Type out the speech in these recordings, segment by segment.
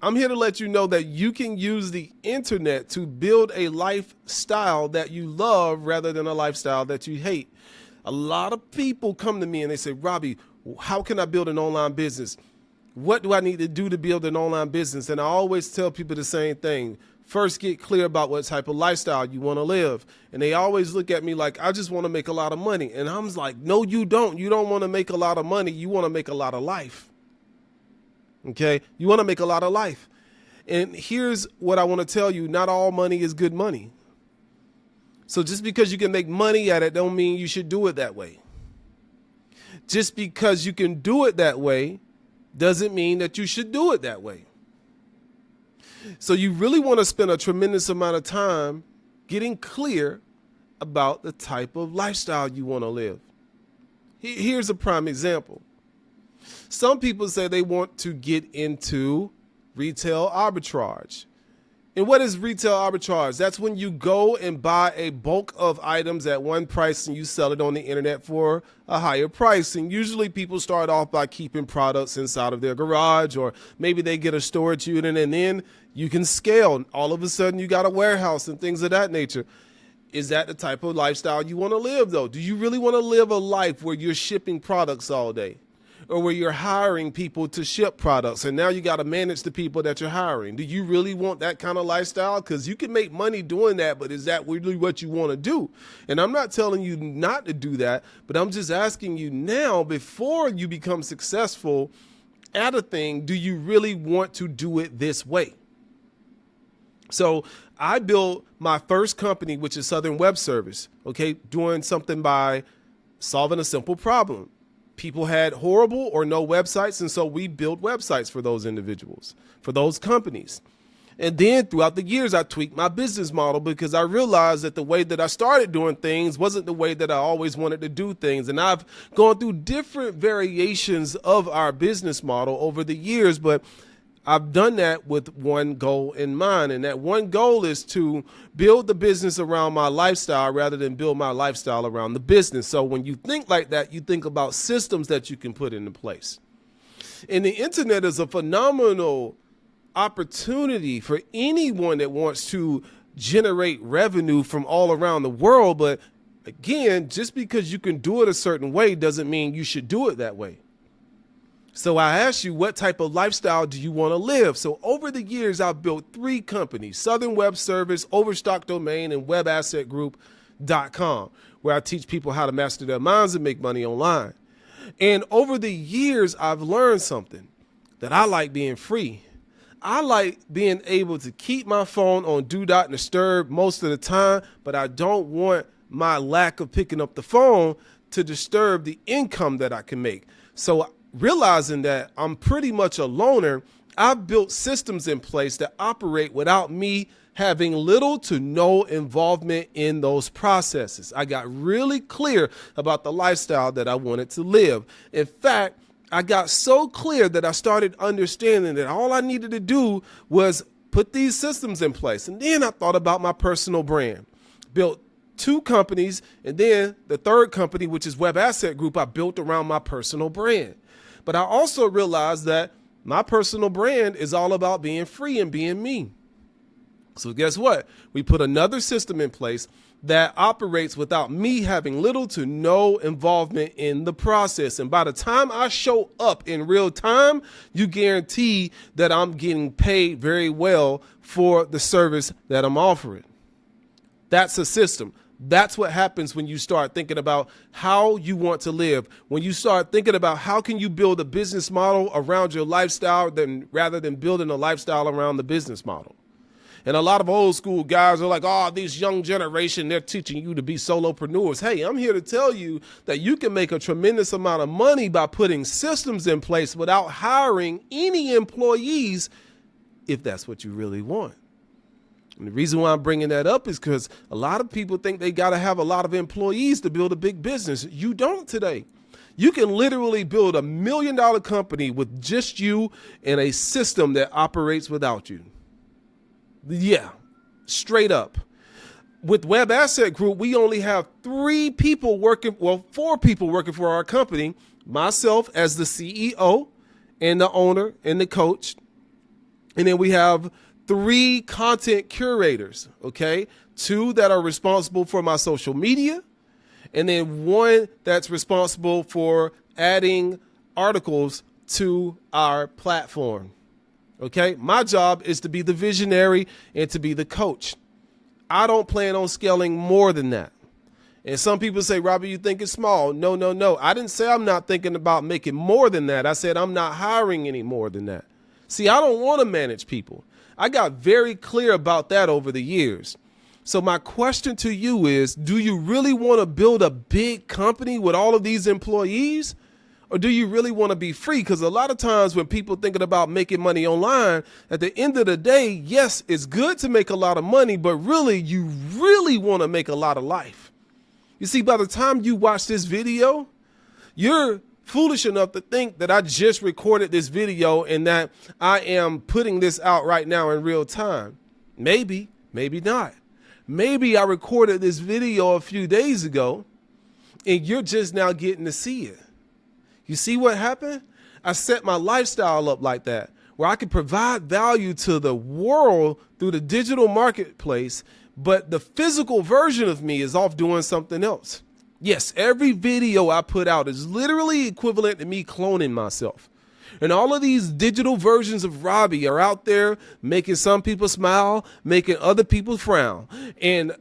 I'm here to let you know that you can use the internet to build a lifestyle that you love rather than a lifestyle that you hate. A lot of people come to me and they say, Robbie, how can I build an online business? What do I need to do to build an online business? And I always tell people the same thing. First, get clear about what type of lifestyle you want to live. And they always look at me like, I just want to make a lot of money. And I'm like, no, you don't. You don't want to make a lot of money. You want to make a lot of life. Okay? You want to make a lot of life. And here's what I want to tell you. Not all money is good money. So just because you can make money at it don't mean you should do it that way. Just because you can do it that way doesn't mean that you should do it that way. So you really want to spend a tremendous amount of time getting clear about the type of lifestyle you want to live. Here's a prime example. Some people say they want to get into retail arbitrage. And what is retail arbitrage? That's when you go and buy a bulk of items at one price and you sell it on the internet for a higher price. And usually people start off by keeping products inside of their garage, or maybe they get a storage unit and then you can scale. And all of a sudden you got a warehouse and things of that nature. Is that the type of lifestyle you want to live though? Do you really want to live a life where you're shipping products all day? Or where you're hiring people to ship products and now you got to manage the people that you're hiring? Do you really want that kind of lifestyle? Because you can make money doing that, but is that really what you want to do? And I'm not telling you not to do that, but I'm just asking you now, before you become successful at a thing, do you really want to do it this way? So I built my first company, which is Southern Web Service, okay, doing something by solving a simple problem. People had horrible or no websites, and so we built websites for those individuals, for those companies. And then throughout the years, I tweaked my business model because I realized that the way that I started doing things wasn't the way that I always wanted to do things. And I've gone through different variations of our business model over the years, but I've done that with one goal in mind. And that one goal is to build the business around my lifestyle rather than build my lifestyle around the business. So when you think like that, you think about systems that you can put into place. And the internet is a phenomenal opportunity for anyone that wants to generate revenue from all around the world. But again, just because you can do it a certain way doesn't mean you should do it that way. So I asked you, what type of lifestyle do you want to live? So over the years, I've built 3 companies: Southern Web Service, Overstock Domain, and webassetgroup.com, where I teach people how to master their minds and make money online. And over the years, I've learned something, that I like being free. I like being able to keep my phone on Do Not Disturb most of the time, but I don't want my lack of picking up the phone to disturb the income that I can make. So realizing that I'm pretty much a loner, I've built systems in place that operate without me having little to no involvement in those processes. I got really clear about the lifestyle that I wanted to live. In fact, I got so clear that I started understanding that all I needed to do was put these systems in place. And then I thought about my personal brand, built 2 companies, and then the third company, which is Web Asset Group, I built around my personal brand. But I also realized that my personal brand is all about being free and being me. So guess what? We put another system in place that operates without me having little to no involvement in the process. And by the time I show up in real time, you guarantee that I'm getting paid very well for the service that I'm offering. That's a system. That's what happens when you start thinking about how you want to live. When you start thinking about how can you build a business model around your lifestyle rather than building a lifestyle around the business model. And a lot of old school guys are like, oh, this young generation, they're teaching you to be solopreneurs. Hey, I'm here to tell you that you can make a tremendous amount of money by putting systems in place without hiring any employees, if that's what you really want. And the reason why I'm bringing that up is because a lot of people think they got to have a lot of employees to build a big business. You don't today. You can literally build $1 million company with just you and a system that operates without you. Yeah, straight up. With Web Asset Group, we only have 4 people working for our company, myself as the CEO and the owner and the coach. And then we have 3 content curators, okay? 2 that are responsible for my social media, and then 1 that's responsible for adding articles to our platform, okay? My job is to be the visionary and to be the coach. I don't plan on scaling more than that. And some people say, Robbie, you think it's small. No, no, no. I didn't say I'm not thinking about making more than that. I said I'm not hiring any more than that. See, I don't want to manage people. I got very clear about that over the years. So my question to you is, do you really want to build a big company with all of these employees? Or do you really want to be free? Because a lot of times when people thinking about making money online, at the end of the day, yes, it's good to make a lot of money, but really, you really want to make a lot of life. You see, by the time you watch this video, you're foolish enough to think that I just recorded this video and that I am putting this out right now in real time. Maybe, maybe not. Maybe I recorded this video a few days ago and you're just now getting to see it. You see what happened? I set my lifestyle up like that, where I can provide value to the world through the digital marketplace, but the physical version of me is off doing something else. Yes, every video I put out is literally equivalent to me cloning myself. And all of these digital versions of Robbie are out there making some people smile, making other people frown. And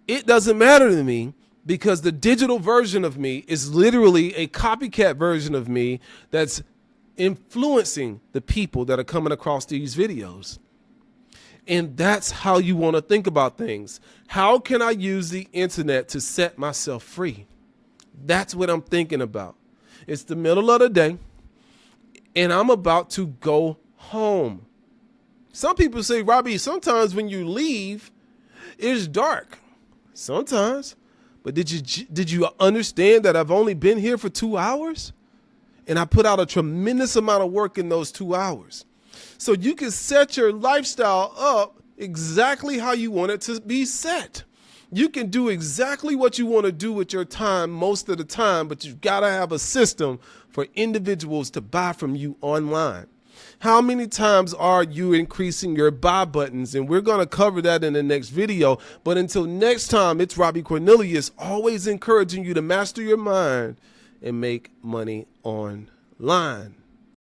it doesn't matter to me because the digital version of me is literally a copycat version of me that's influencing the people that are coming across these videos. And that's how you want to think about things. How can I use the internet to set myself free? That's what I'm thinking about. It's the middle of the day and I'm about to go home. Some people say, Robbie, sometimes when you leave, it's dark. Sometimes. But did you understand that I've only been here for 2 hours? And I put out a tremendous amount of work in those 2 hours. So you can set your lifestyle up exactly how you want it to be set. You can do exactly what you want to do with your time most of the time, but you've got to have a system for individuals to buy from you online. How many times are you increasing your buy buttons? And we're going to cover that in the next video. But until next time, it's Robbie Cornelius, always encouraging you to master your mind and make money online.